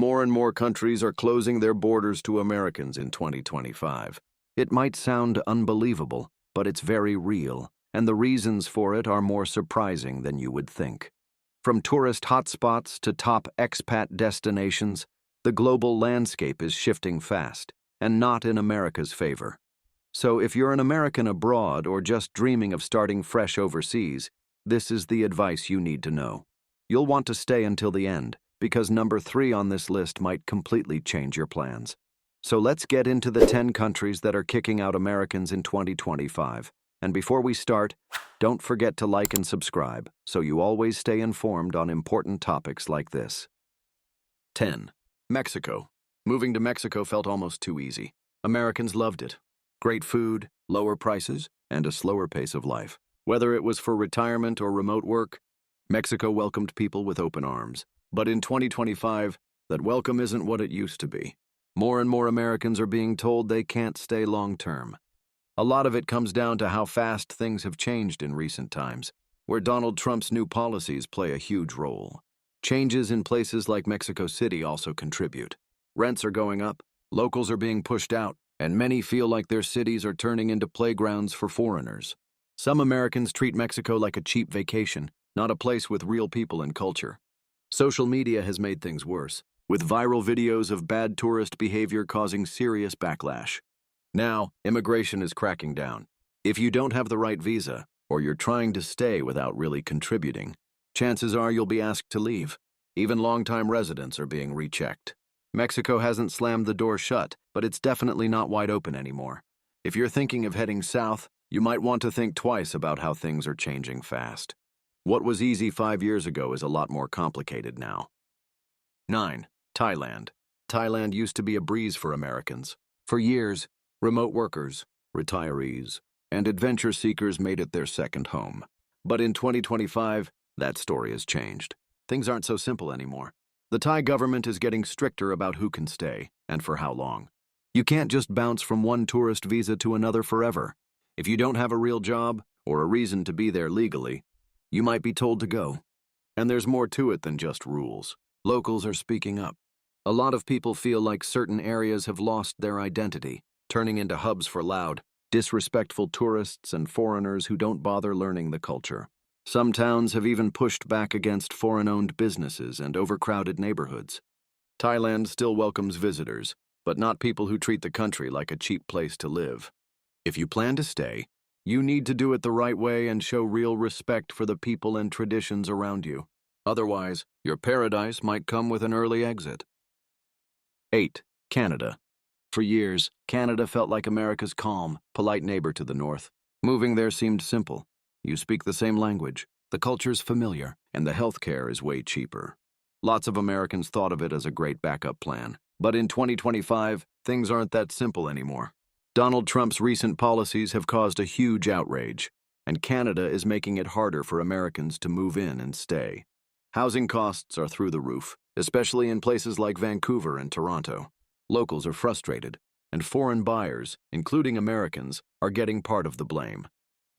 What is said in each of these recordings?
More and more countries are closing their borders to Americans in 2025. It might sound unbelievable, but it's very real, and the reasons for it are more surprising than you would think. From tourist hotspots to top expat destinations, the global landscape is shifting fast, and not in America's favor. So if you're an American abroad or just dreaming of starting fresh overseas, this is the advice you need to know. You'll want to stay until the end, because number 3 on this list might completely change your plans. So let's get into the 10 countries that are kicking out Americans in 2025. And before we start, don't forget to like and subscribe so you always stay informed on important topics like this. 10. Mexico. Moving to Mexico felt almost too easy. Americans loved it. Great food, lower prices, and a slower pace of life. Whether it was for retirement or remote work, Mexico welcomed people with open arms. But in 2025, that welcome isn't what it used to be. More and more Americans are being told they can't stay long-term. A lot of it comes down to how fast things have changed in recent times, where Donald Trump's new policies play a huge role. Changes in places like Mexico City also contribute. Rents are going up, locals are being pushed out, and many feel like their cities are turning into playgrounds for foreigners. Some Americans treat Mexico like a cheap vacation, not a place with real people and culture. Social media has made things worse, with viral videos of bad tourist behavior causing serious backlash. Now, immigration is cracking down. If you don't have the right visa, or you're trying to stay without really contributing, chances are you'll be asked to leave. Even longtime residents are being rechecked. Mexico hasn't slammed the door shut, but it's definitely not wide open anymore. If you're thinking of heading south, you might want to think twice about how things are changing fast. What was easy 5 years ago is a lot more complicated now. 9. Thailand. Thailand used to be a breeze for Americans. For years, remote workers, retirees, and adventure seekers made it their second home. But in 2025, that story has changed. Things aren't so simple anymore. The Thai government is getting stricter about who can stay, and for how long. You can't just bounce from one tourist visa to another forever. If you don't have a real job, or a reason to be there legally, you might be told to go. And there's more to it than just rules. Locals are speaking up. A lot of people feel like certain areas have lost their identity, turning into hubs for loud, disrespectful tourists and foreigners who don't bother learning the culture. Some towns have even pushed back against foreign-owned businesses and overcrowded neighborhoods. Thailand still welcomes visitors, but not people who treat the country like a cheap place to live. If you plan to stay, you need to do it the right way and show real respect for the people and traditions around you. Otherwise, your paradise might come with an early exit. 8. Canada. For years, Canada felt like America's calm, polite neighbor to the north. Moving there seemed simple. You speak the same language, the culture's familiar, and the healthcare is way cheaper. Lots of Americans thought of it as a great backup plan. But in 2025, things aren't that simple anymore. Donald Trump's recent policies have caused a huge outrage, and Canada is making it harder for Americans to move in and stay. Housing costs are through the roof, especially in places like Vancouver and Toronto. Locals are frustrated, and foreign buyers, including Americans, are getting part of the blame.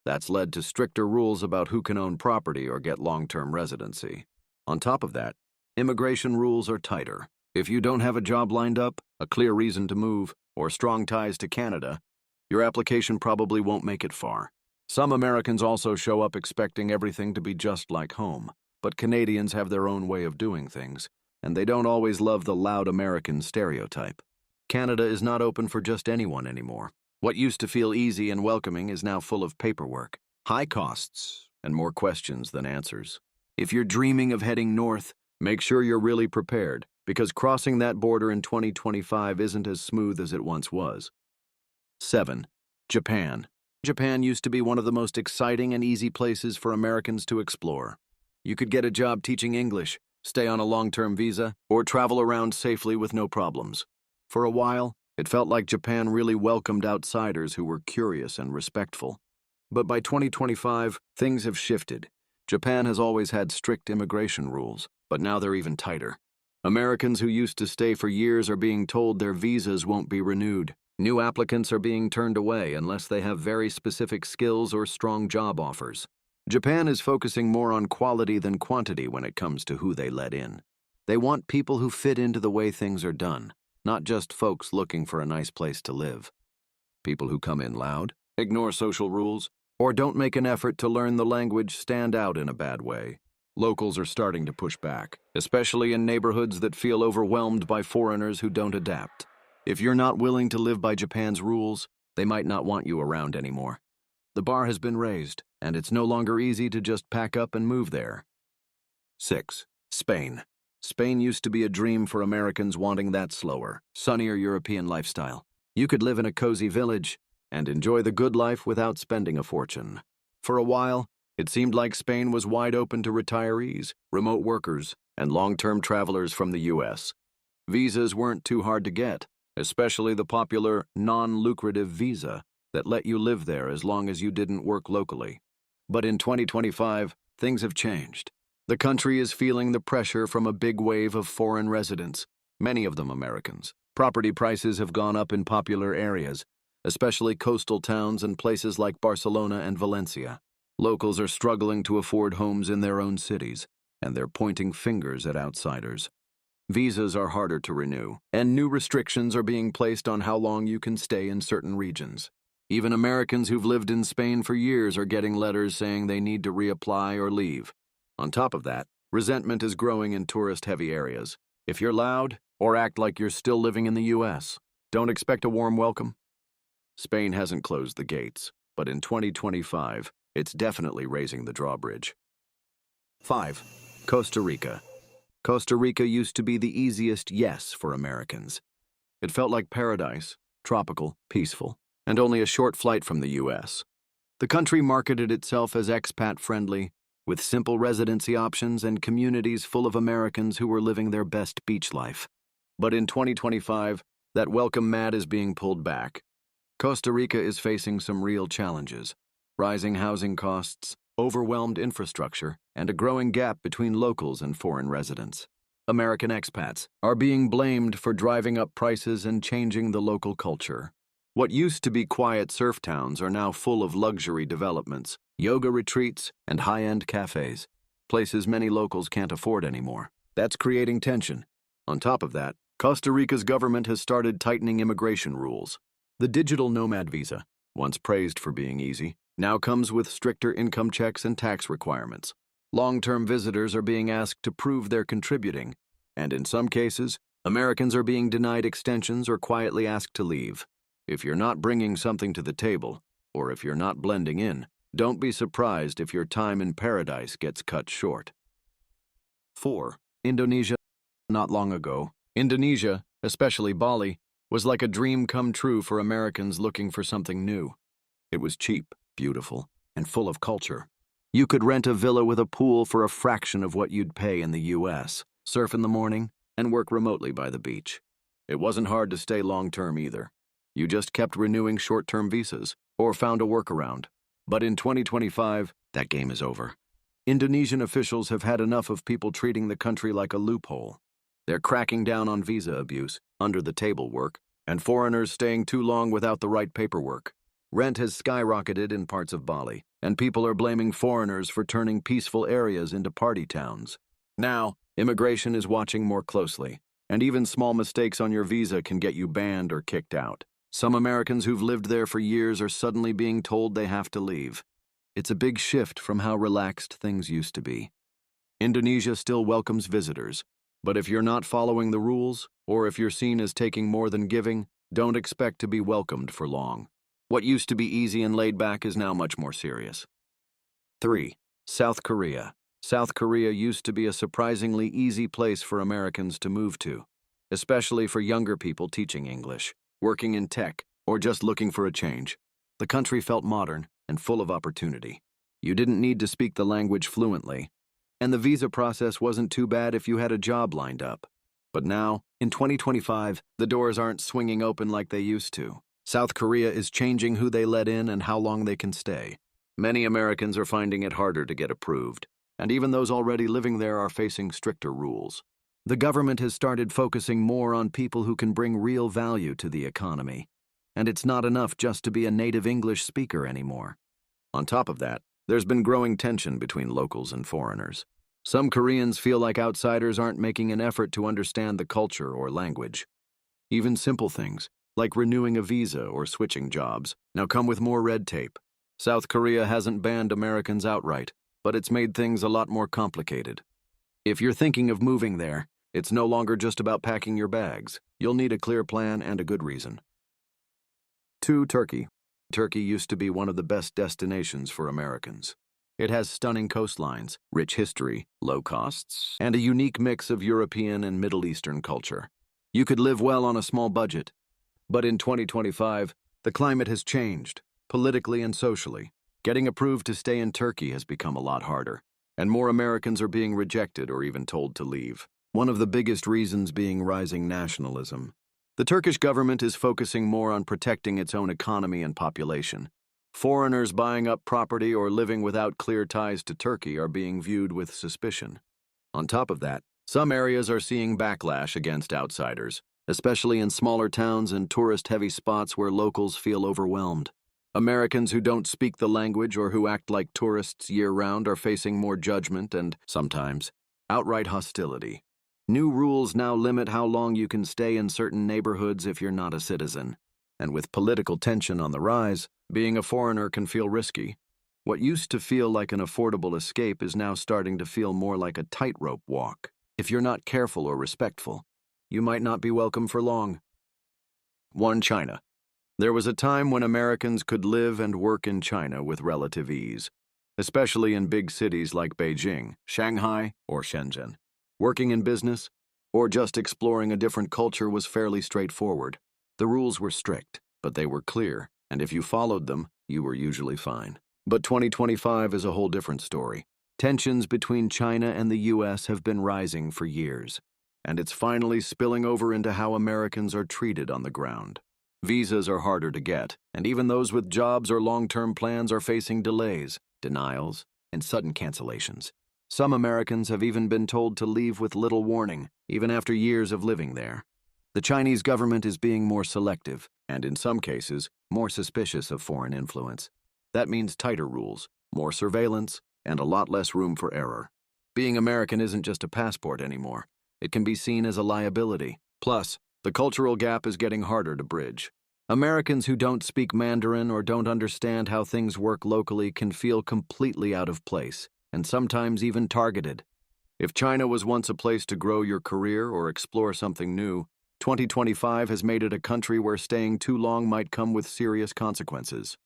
That's led to stricter rules about who can own property or get long-term residency. On top of that, immigration rules are tighter. If you don't have a job lined up, a clear reason to move, or strong ties to Canada, your application probably won't make it far. Some Americans also show up expecting everything to be just like home, but Canadians have their own way of doing things, and they don't always love the loud American stereotype. Canada is not open for just anyone anymore. What used to feel easy and welcoming is now full of paperwork, high costs, and more questions than answers. If you're dreaming of heading north, make sure you're really prepared, because crossing that border in 2025 isn't as smooth as it once was. 7. Japan. Japan used to be one of the most exciting and easy places for Americans to explore. You could get a job teaching English, stay on a long-term visa, or travel around safely with no problems. For a while, it felt like Japan really welcomed outsiders who were curious and respectful. But by 2025, things have shifted. Japan has always had strict immigration rules, but now they're even tighter. Americans who used to stay for years are being told their visas won't be renewed. New applicants are being turned away unless they have very specific skills or strong job offers. Japan is focusing more on quality than quantity when it comes to who they let in. They want people who fit into the way things are done, not just folks looking for a nice place to live. People who come in loud, ignore social rules, or don't make an effort to learn the language stand out in a bad way. Locals are starting to push back, especially in neighborhoods that feel overwhelmed by foreigners who don't adapt. If you're not willing to live by Japan's rules, they might not want you around anymore. The bar has been raised, and it's no longer easy to just pack up and move there. 6. Spain. Spain used to be a dream for Americans wanting that slower, sunnier European lifestyle. You could live in a cozy village and enjoy the good life without spending a fortune. For a while, it seemed like Spain was wide open to retirees, remote workers, and long-term travelers from the U.S. Visas weren't too hard to get, especially the popular non-lucrative visa that let you live there as long as you didn't work locally. But in 2025, things have changed. The country is feeling the pressure from a big wave of foreign residents, many of them Americans. Property prices have gone up in popular areas, especially coastal towns and places like Barcelona and Valencia. Locals are struggling to afford homes in their own cities, and they're pointing fingers at outsiders. Visas are harder to renew, and new restrictions are being placed on how long you can stay in certain regions. Even Americans who've lived in Spain for years are getting letters saying they need to reapply or leave. On top of that, resentment is growing in tourist-heavy areas. If you're loud or act like you're still living in the U.S., don't expect a warm welcome. Spain hasn't closed the gates, but in 2025, it's definitely raising the drawbridge. 5. Costa Rica. Costa Rica used to be the easiest yes for Americans. It felt like paradise, tropical, peaceful, and only a short flight from the U.S. The country marketed itself as expat-friendly, with simple residency options and communities full of Americans who were living their best beach life. But in 2025, that welcome mat is being pulled back. Costa Rica is facing some real challenges: rising housing costs, overwhelmed infrastructure, and a growing gap between locals and foreign residents. American expats are being blamed for driving up prices and changing the local culture. What used to be quiet surf towns are now full of luxury developments, yoga retreats, and high-end cafes, places many locals can't afford anymore. That's creating tension. On top of that, Costa Rica's government has started tightening immigration rules. The digital nomad visa, once praised for being easy, now comes with stricter income checks and tax requirements. Long-term visitors are being asked to prove they're contributing, and in some cases, Americans are being denied extensions or quietly asked to leave. If you're not bringing something to the table, or if you're not blending in, don't be surprised if your time in paradise gets cut short. 4. Indonesia. Not long ago, Indonesia, especially Bali, was like a dream come true for Americans looking for something new. It was cheap, beautiful, and full of culture. You could rent a villa with a pool for a fraction of what you'd pay in the U.S., surf in the morning, and work remotely by the beach. It wasn't hard to stay long-term either. You just kept renewing short-term visas, or found a workaround. But in 2025, that game is over. Indonesian officials have had enough of people treating the country like a loophole. They're cracking down on visa abuse, under-the-table work, and foreigners staying too long without the right paperwork. Rent has skyrocketed in parts of Bali, and people are blaming foreigners for turning peaceful areas into party towns. Now, immigration is watching more closely, and even small mistakes on your visa can get you banned or kicked out. Some Americans who've lived there for years are suddenly being told they have to leave. It's a big shift from how relaxed things used to be. Indonesia still welcomes visitors, but if you're not following the rules, or if you're seen as taking more than giving, don't expect to be welcomed for long. What used to be easy and laid back is now much more serious. 3. South Korea. South Korea used to be a surprisingly easy place for Americans to move to, especially for younger people teaching English, working in tech, or just looking for a change. The country felt modern and full of opportunity. You didn't need to speak the language fluently, and the visa process wasn't too bad if you had a job lined up. But now, in 2025, the doors aren't swinging open like they used to. South Korea is changing who they let in and how long they can stay. Many Americans are finding it harder to get approved, and even those already living there are facing stricter rules. The government has started focusing more on people who can bring real value to the economy, and it's not enough just to be a native English speaker anymore. On top of that, there's been growing tension between locals and foreigners. Some Koreans feel like outsiders aren't making an effort to understand the culture or language. Even simple things, like renewing a visa or switching jobs, now come with more red tape. South Korea hasn't banned Americans outright, but it's made things a lot more complicated. If you're thinking of moving there, it's no longer just about packing your bags. You'll need a clear plan and a good reason. 2. Turkey. Turkey used to be one of the best destinations for Americans. It has stunning coastlines, rich history, low costs, and a unique mix of European and Middle Eastern culture. You could live well on a small budget. But in 2025, the climate has changed, politically and socially. Getting approved to stay in Turkey has become a lot harder, and more Americans are being rejected or even told to leave. One of the biggest reasons being rising nationalism. The Turkish government is focusing more on protecting its own economy and population. Foreigners buying up property or living without clear ties to Turkey are being viewed with suspicion. On top of that, some areas are seeing backlash against outsiders, especially in smaller towns and tourist-heavy spots where locals feel overwhelmed. Americans who don't speak the language or who act like tourists year-round are facing more judgment and, sometimes, outright hostility. New rules now limit how long you can stay in certain neighborhoods if you're not a citizen. And with political tension on the rise, being a foreigner can feel risky. What used to feel like an affordable escape is now starting to feel more like a tightrope walk. If you're not careful or respectful, you might not be welcome for long. 1. China. There was a time when Americans could live and work in China with relative ease, especially in big cities like Beijing, Shanghai, or Shenzhen. Working in business, or just exploring a different culture was fairly straightforward. The rules were strict, but they were clear, and if you followed them, you were usually fine. But 2025 is a whole different story. Tensions between China and the U.S. have been rising for years, and it's finally spilling over into how Americans are treated on the ground. Visas are harder to get, and even those with jobs or long-term plans are facing delays, denials, and sudden cancellations. Some Americans have even been told to leave with little warning, even after years of living there. The Chinese government is being more selective, and in some cases, more suspicious of foreign influence. That means tighter rules, more surveillance, and a lot less room for error. Being American isn't just a passport anymore. It can be seen as a liability. Plus, the cultural gap is getting harder to bridge. Americans who don't speak Mandarin or don't understand how things work locally can feel completely out of place, and sometimes even targeted. If China was once a place to grow your career or explore something new, 2025 has made it a country where staying too long might come with serious consequences.